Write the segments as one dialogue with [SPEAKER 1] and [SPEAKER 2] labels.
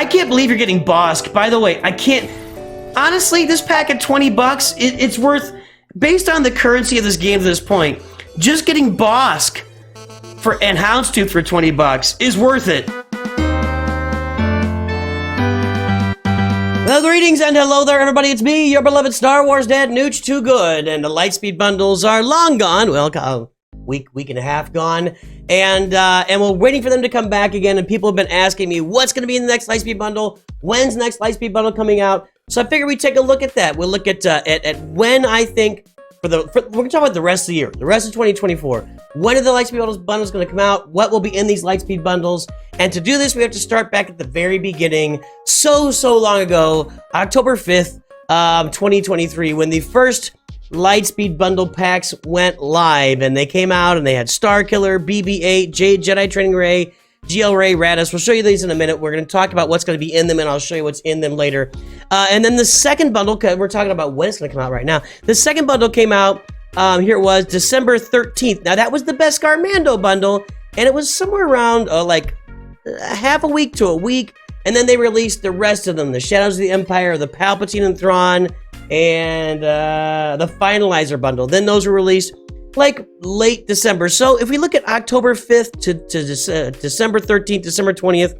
[SPEAKER 1] I can't believe you're getting Bosk. By the way, I can't. Honestly, this pack at 20 bucks, it's worth, based on the currency of this game to this point, just getting Bosk and Houndstooth for 20 bucks is worth it. Well, greetings and hello there, everybody. It's me, your beloved Star Wars dad, Nooch Too Good, and the Lightspeed bundles are long gone. Well, week and a half gone, and we're waiting for them to come back again. And people have been asking me, what's going to be in the next Lightspeed bundle? When's the next Lightspeed bundle coming out? So I figured we'd take a look at that. We'll look at when I think we're going to talk about the rest of the year, the rest of 2024. When are the Lightspeed bundles going to come out? What will be in these Lightspeed bundles? And to do this, we have to start back at the very beginning, so long ago, October 5th, 2023, when the first Lightspeed bundle packs went live, and they came out and they had Starkiller, BB-8, Jedi Training Ray, GL Ray, Radis. We'll show you these in a minute. We're going to talk about what's going to be in them, and I'll show you what's in them later. And then the second bundle, because we're talking about when it's going to come out right now. The second bundle came out, here it was, December 13th. Now, that was the Beskar Mando bundle, and it was somewhere around, like, half a week to a week. And then they released the rest of them, the Shadows of the Empire, the Palpatine and Thrawn, and the Finalizer bundle. Then those were released like late December. So if we look at October 5th to December 13th, December 20th,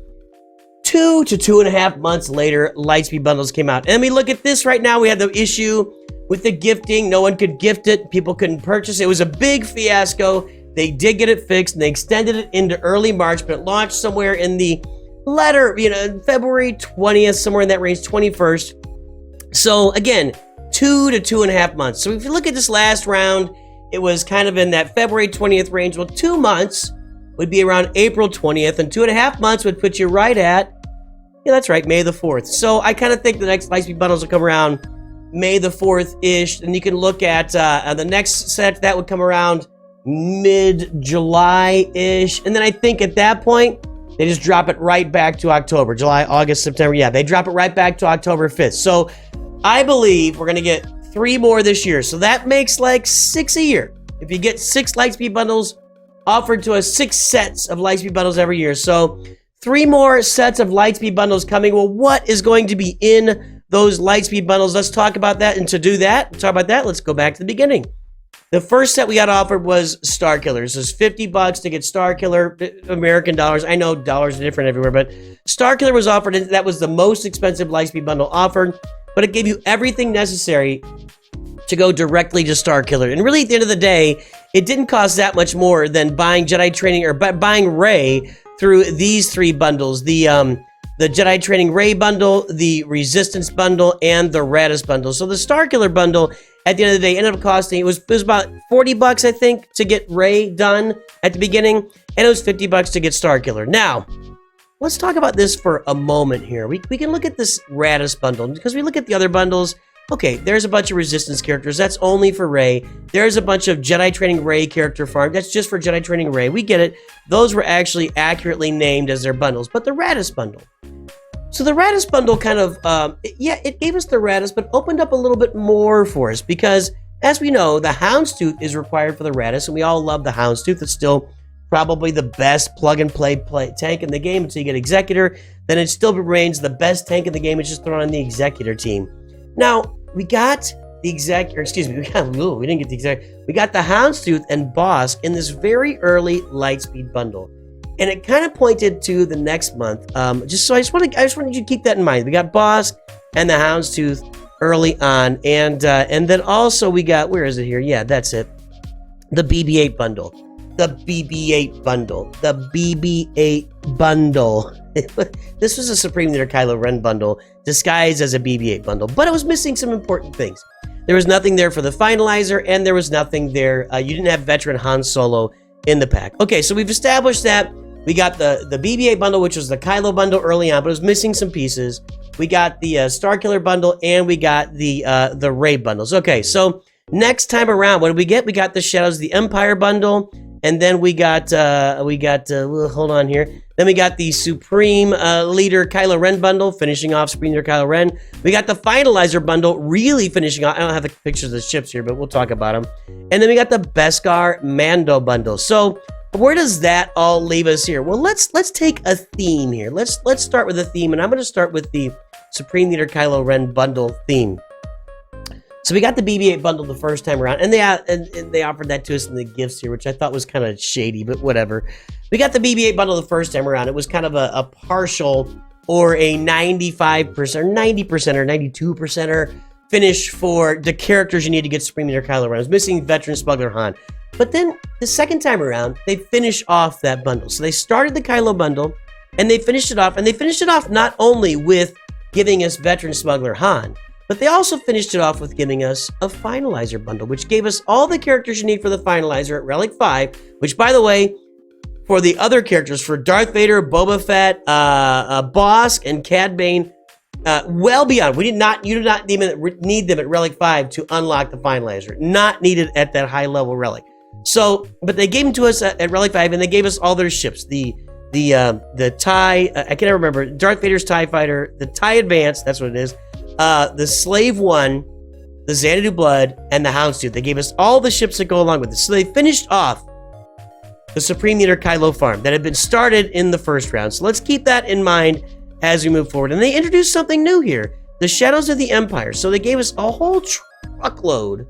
[SPEAKER 1] 2 to 2.5 months later, Lightspeed bundles came out. And we look at this right now. We had the issue with the gifting. No one could gift it. People couldn't purchase it. It was a big fiasco. They did get it fixed, and they extended it into early March, but it launched somewhere in the latter, February 20th, somewhere in that range, 21st. So again, 2 to 2.5 months. So if you look at this last round, it was kind of in that February 20th range. Well, 2 months would be around April 20th, and 2.5 months would put you right at, yeah, that's right, May the 4th. So I kind of think the next Lightspeed bundles will come around May the 4th-ish, and you can look at the next set, that would come around mid-July-ish, and then I think at that point, they just drop it right back to October, July, August, September. Yeah, they drop it right back to October 5th. So I believe we're going to get 3 more this year. So that makes like 6 a year. If you get 6 Lightspeed bundles offered to us, 6 sets of Lightspeed bundles every year. So 3 more sets of Lightspeed bundles coming. Well, what is going to be in those Lightspeed bundles? Let's talk about that. And to do that, let's go back to the beginning. The first set we got offered was Starkiller. This is $50 to get Starkiller, American dollars. I know dollars are different everywhere, but Starkiller was offered, and that was the most expensive Lightspeed bundle offered, but it gave you everything necessary to go directly to Starkiller. And really, at the end of the day, it didn't cost that much more than buying Jedi Training or buying Rey through these 3 bundles: the Jedi Training Rey bundle, the Resistance bundle, and the Radis bundle. So the Starkiller bundle, at the end of the day, ended up costing, it was about $40, I think, to get Rey done at the beginning, and it was $50 to get Starkiller. Now, let's talk about this for a moment here. We can look at this Radis bundle, because we look at the other bundles. Okay, there's a bunch of Resistance characters. That's only for Rey. There's a bunch of Jedi Training Rey character farm. That's just for Jedi Training Rey. We get it. Those were actually accurately named as their bundles. But the Radis bundle. So the Radis bundle kind of, it gave us the Radis, but opened up a little bit more for us. Because, as we know, the Houndstooth is required for the Radis, and we all love the Houndstooth. It's still probably the best plug-and-play tank in the game until you get Executor. Then it still remains the best tank in the game. It's just thrown on the Executor team. Now, we got the we didn't get the Executor. We got the Houndstooth and Bosk in this very early Lightspeed bundle. And it kind of pointed to the next month. I just wanted you to keep that in mind. We got Bosk and the Houndstooth early on. And then also we got, where is it here? Yeah, that's it. The BB-8 bundle. The BB-8 bundle. The BB-8 bundle. This was a Supreme Leader Kylo Ren bundle disguised as a BB-8 bundle, but it was missing some important things. There was nothing there for the Finalizer, and there was nothing there. You didn't have veteran Han Solo in the pack. Okay, so we've established that. We got the BB-8 bundle, which was the Kylo bundle early on, but it was missing some pieces. We got the Starkiller bundle, and we got the Rey bundles. Okay, so next time around, what did we get? We got the Shadows of the Empire bundle, and then we got hold on here. Then we got the Supreme Leader Kylo Ren bundle, finishing off Supreme Leader Kylo Ren. We got the Finalizer bundle, really finishing off. I don't have the pictures of the ships here, but we'll talk about them. And then we got the Beskar Mando bundle. So where does that all leave us here? Well, let's take a theme here. Let's start with a theme, and I'm going to start with the Supreme Leader Kylo Ren bundle theme. So we got the BB-8 bundle the first time around, and they offered that to us in the gifts here, which I thought was kind of shady, but whatever. We got the BB-8 bundle the first time around. It was kind of a partial or a 95% or 90% or 92%er finish for the characters you need to get Supreme Leader Kylo Ren. I was missing Veteran Smuggler Han. But then the second time around, they finish off that bundle. So they started the Kylo bundle, and they finished it off. And they finished it off not only with giving us Veteran Smuggler Han, but they also finished it off with giving us a Finalizer bundle, which gave us all the characters you need for the Finalizer at Relic 5, which, by the way, for the other characters, for Darth Vader, Boba Fett, Bosk, and Cad Bane, well beyond. You do not need them at Relic 5 to unlock the Finalizer. Not needed at that high level relic. So, but they gave them to us at Relic 5, and they gave us all their ships. The TIE, I can never remember, Darth Vader's TIE Fighter, the TIE Advance, that's what it is, the Slave One, the Xanadu Blood, and the Houndstooth. They gave us all the ships that go along with it. So they finished off the Supreme Leader Kylo farm that had been started in the first round. So let's keep that in mind as we move forward. And they introduced something new here, the Shadows of the Empire. So they gave us a whole truckload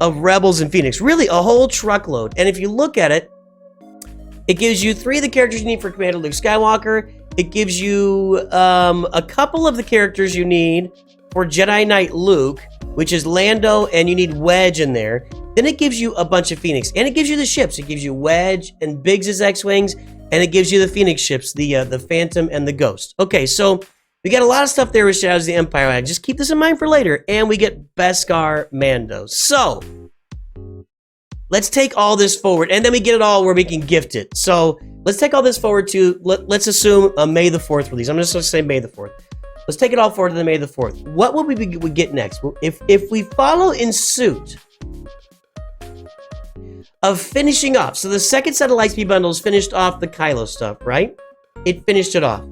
[SPEAKER 1] of Rebels and Phoenix, really a whole truckload. And if you look at it, it gives you 3 of the characters you need for Commander Luke Skywalker. It gives you a couple of the characters you need for Jedi Knight Luke, which is Lando, and you need Wedge in there. Then it gives you a bunch of Phoenix, and it gives you the ships. It gives you Wedge and Biggs' X-Wings, and it gives you the Phoenix ships, the Phantom and the Ghost. Okay, so we got a lot of stuff there with Shadows of the Empire. Just keep this in mind for later. And we get Beskar Mando. So, let's take all this forward. And then we get it all where we can gift it. So, let's take all this forward to, let's assume a May the 4th release. I'm just going to say May the 4th. Let's take it all forward to the May the 4th. What would we get next? Well, if we follow in suit of finishing off. So, the second set of Lightspeed bundles finished off the Kylo stuff, right? It finished it off.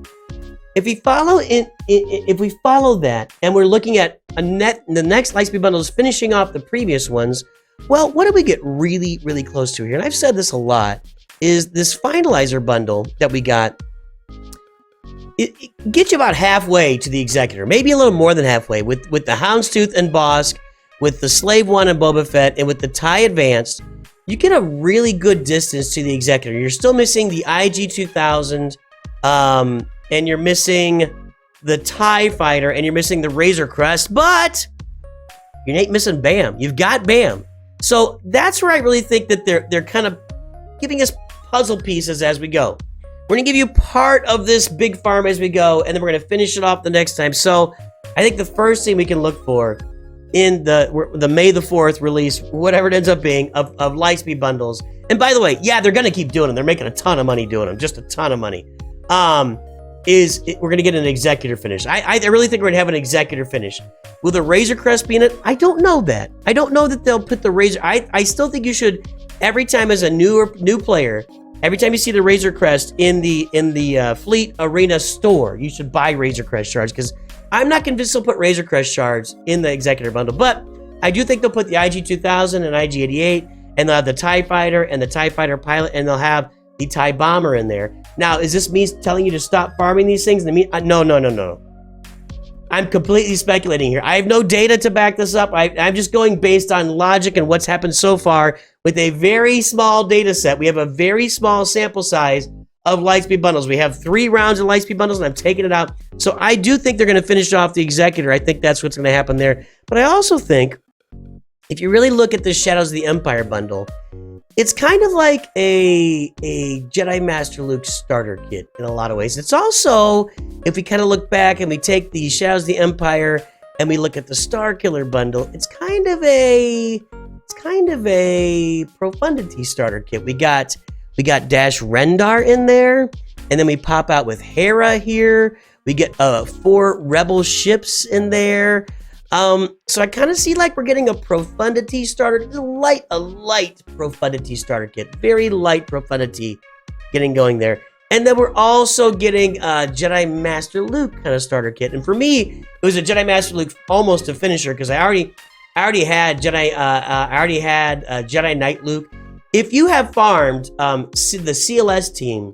[SPEAKER 1] If we follow that, and we're looking at the next Lightspeed bundles finishing off the previous ones, well, what do we get really, really close to here? And I've said this a lot, is this Finalizer bundle that we got. It gets you about halfway to the Executor, maybe a little more than halfway, with the Houndstooth and Bosk, with the Slave One and Boba Fett, and with the TIE Advanced. You get a really good distance to the Executor. You're still missing the IG-2000, and you're missing the TIE Fighter, and you're missing the Razor Crest, but you ain't missing BAM. You've got BAM. So that's where I really think that they're kind of giving us puzzle pieces as we go. We're going to give you part of this big farm as we go, and then we're going to finish it off the next time. So I think the first thing we can look for in the May the 4th release, whatever it ends up being, of Lightspeed bundles. And by the way, yeah, they're going to keep doing them. They're making a ton of money doing them, just a ton of money. We're going to get an Executor finish. I really think we're going to have an Executor finish. Will the Razor Crest be in it? I don't know that. I don't know that they'll put the Razor... I still think you should, every time as a new player, every time you see the Razor Crest in the Fleet Arena store, you should buy Razor Crest shards, because I'm not convinced they'll put Razor Crest shards in the Executor bundle, but I do think they'll put the IG-2000 and IG-88, and they'll have the TIE Fighter and the TIE Fighter Pilot, and they'll have the TIE Bomber in there. Now, is this me telling you to stop farming these things? No. I'm completely speculating here. I have no data to back this up. I'm just going based on logic and what's happened so far with a very small data set. We have a very small sample size of Lightspeed bundles. We have 3 rounds of Lightspeed bundles, and I'm taking it out. So I do think they're going to finish off the Executor. I think that's what's going to happen there. But I also think, if you really look at the Shadows of the Empire bundle, it's kind of like a Jedi Master Luke starter kit in a lot of ways. It's also, if we kind of look back and we take the Shadows of the Empire and we look at the Starkiller bundle, it's kind of a Profundity starter kit. We got Dash Rendar in there, and then we pop out with Hera here. We get 4 Rebel ships in there. So I kind of see like we're getting a Profundity starter, a light Profundity starter kit, very light Profundity getting going there. And then we're also getting Jedi Master Luke kind of starter kit. And for me, it was a Jedi Master Luke almost a finisher, because I already had Jedi Knight Luke. if you have farmed the CLS team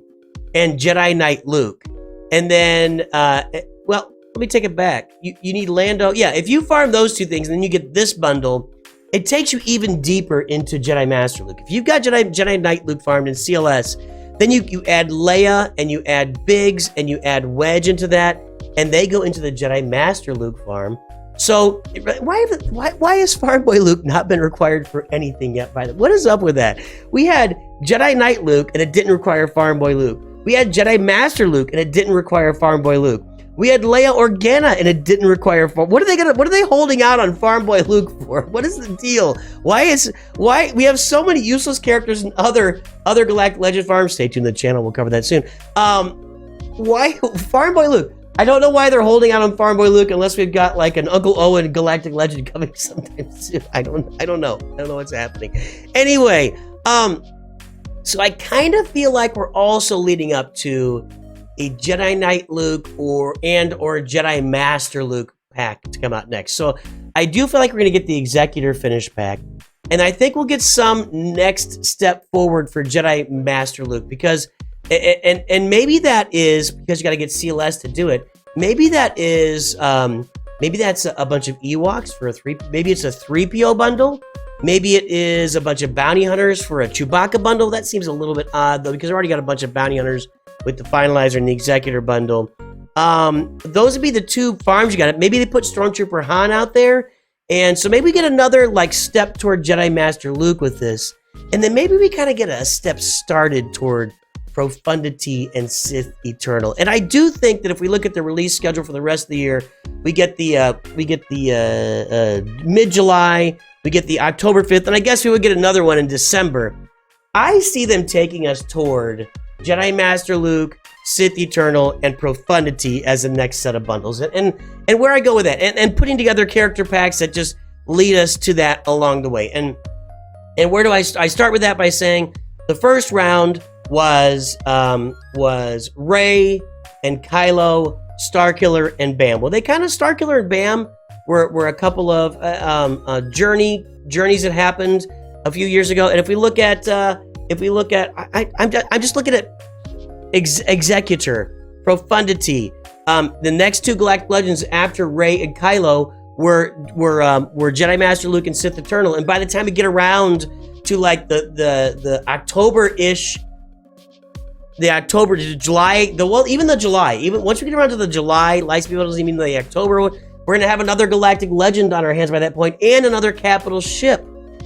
[SPEAKER 1] and Jedi Knight Luke, and then, well, let me take it back. You need Lando. Yeah, if you farm those two things and then you get this bundle, it takes you even deeper into Jedi Master Luke. If you've got Jedi Knight Luke farmed in CLS, then you add Leia and you add Biggs and you add Wedge into that, and they go into the Jedi Master Luke farm. So why has Farm Boy Luke not been required for anything yet? What is up with that? We had Jedi Knight Luke and it didn't require Farm Boy Luke. We had Jedi Master Luke and it didn't require Farm Boy Luke. We had Leia Organa and it didn't require what are they holding out on Farm Boy Luke for? What is the deal? Why we have so many useless characters in other Galactic Legend farms? Stay tuned to the channel, we'll cover that soon. Why Farm Boy Luke? I don't know why they're holding out on Farm Boy Luke unless we've got like an Uncle Owen Galactic Legend coming sometime soon. I don't know. I don't know what's happening. Anyway, so I kind of feel like we're also leading up to a Jedi Knight Luke or Jedi Master Luke pack to come out next. So I do feel like we're going to get the Executor Finish pack. And I think we'll get some next step forward for Jedi Master Luke because, and maybe that is because you got to get CLS to do it. Maybe that is, maybe that's a bunch of Ewoks for maybe it's a 3PO bundle. Maybe it is a bunch of bounty hunters for a Chewbacca bundle. That seems a little bit odd though, because I already got a bunch of bounty hunters with the Finalizer and the Executor bundle. Those would be the two farms you got. Maybe they put Stormtrooper Han out there. And so maybe we get another like step toward Jedi Master Luke with this. And then maybe we kind of get a step started toward Profundity and Sith Eternal. And I do think that if we look at the release schedule for the rest of the year, we get the mid-July, we get the October 5th, and I guess we would get another one in December. I see them taking us toward Jedi Master Luke, Sith Eternal, and Profundity as the next set of bundles. And where I go with that, and putting together character packs that just lead us to that along the way. And where do I start with that by saying the first round was Rey and Kylo, Starkiller, and Bam. Well, they kind of Starkiller and Bam were a couple of journeys that happened a few years ago. And if we look at I'm just looking at Executor, Profundity. The next two Galactic Legends after Rey and Kylo were Jedi Master Luke and Sith Eternal. And by the time we get around to like the October-ish, the October to July, even once we get around to the July Lightspeed doesn't even the October one, we're gonna have another Galactic Legend on our hands by that point and another capital ship.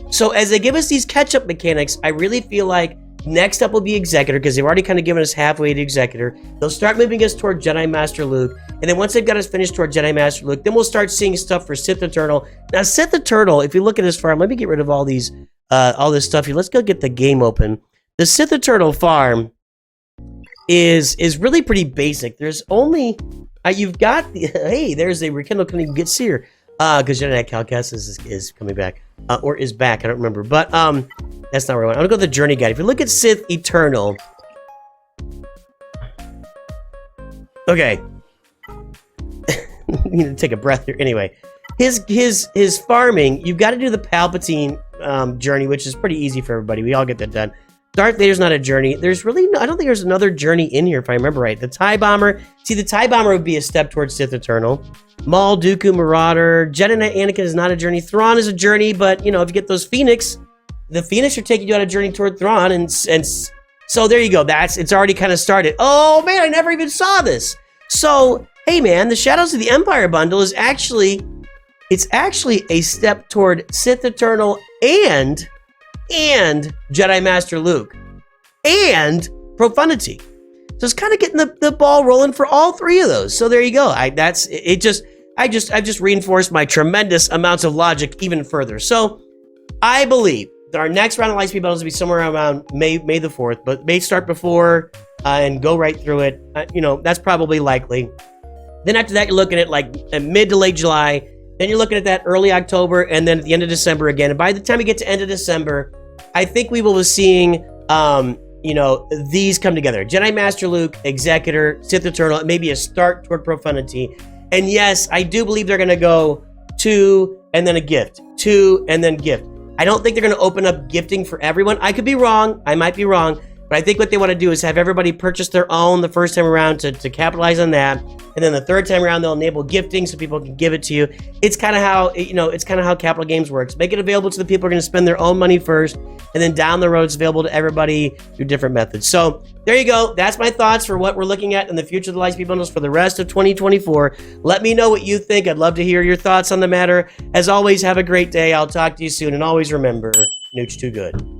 [SPEAKER 1] So as they give us these catch-up mechanics, I really feel like next up will be Executor, because they've already kind of given us halfway to Executor. They'll start moving us toward Jedi Master Luke, and then once they've got us finished toward Jedi Master Luke, then we'll start seeing stuff for Sith Eternal. Now, Sith Eternal, if you look at this farm, let me get rid of all this stuff here. Let's go get the game open. The Sith Eternal farm is really pretty basic. There's only you've got the hey, there's a rekindle couldn't even get seer because Jedi Knight Calcas is coming back or is back. I don't remember, but that's not where I want. I'm gonna go to the journey guide. If you look at Sith Eternal, okay, you need to take a breath here. Anyway, his farming, you've got to do the Palpatine journey, which is pretty easy for everybody. We all get that done. Darth Vader's not a journey. There's really no, I don't think there's another journey in here if I remember right. The TIE Bomber, see the TIE Bomber would be a step towards Sith Eternal. Maul, Dooku, Marauder, Jedi Knight Anakin is not a journey. Thrawn is a journey, but you know, if you get those Phoenix, the Phoenix are taking you on a journey toward Thrawn, and so there you go. It's already kind of started. Oh man, I never even saw this. So hey man, the Shadows of the Empire bundle is actually a step toward Sith Eternal and Jedi Master Luke and Profundity. So it's kind of getting the ball rolling for all three of those. So there you go. I've just reinforced my tremendous amounts of logic even further. So I believe that our next round of Lightspeed bundles will be somewhere around May the 4th, but may start before and go right through it. You know, that's probably likely. Then after that, you're looking at like mid to late July. Then you're looking at that early October, and then at the end of December again. And by the time we get to end of December, I think we will be seeing, you know, these come together. Jedi Master Luke, Executor, Sith Eternal, maybe a start toward Profundity. And yes, I do believe they're going to go 2 and then a gift, 2 and then gift. I don't think they're going to open up gifting for everyone. I could be wrong. I might be wrong. But I think what they want to do is have everybody purchase their own the first time around to capitalize on that. And then the third time around, they'll enable gifting so people can give it to you. It's kind of how, it's kind of how Capital Games works. Make it available to the people who are going to spend their own money first. And then down the road, it's available to everybody through different methods. So there you go. That's my thoughts for what we're looking at in the future of the Lightspeed bundles for the rest of 2024. Let me know what you think. I'd love to hear your thoughts on the matter. As always, have a great day. I'll talk to you soon. And always remember, Nooch too good.